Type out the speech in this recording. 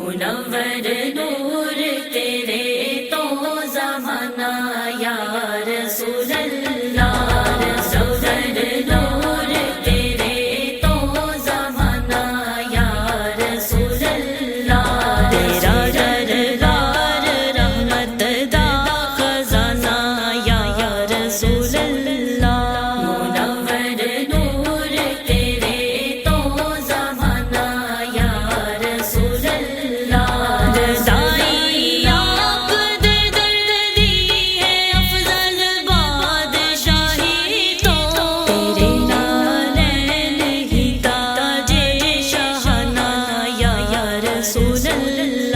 منور نور تیرے تو زمانہ یا رسول اللہ، منور نور تیرے تو زمانہ یا رسول اللہ، تیرا دربار رحمت دا خزانہ یا رسول اللہ، منور نور تیرے تو زمانہ یا رسول اللہ، رضائی آپ دے دردی ہے افضل بادشاہی تو، تیرے نالین ہی تاج شاہانہ یا رسول اللہ،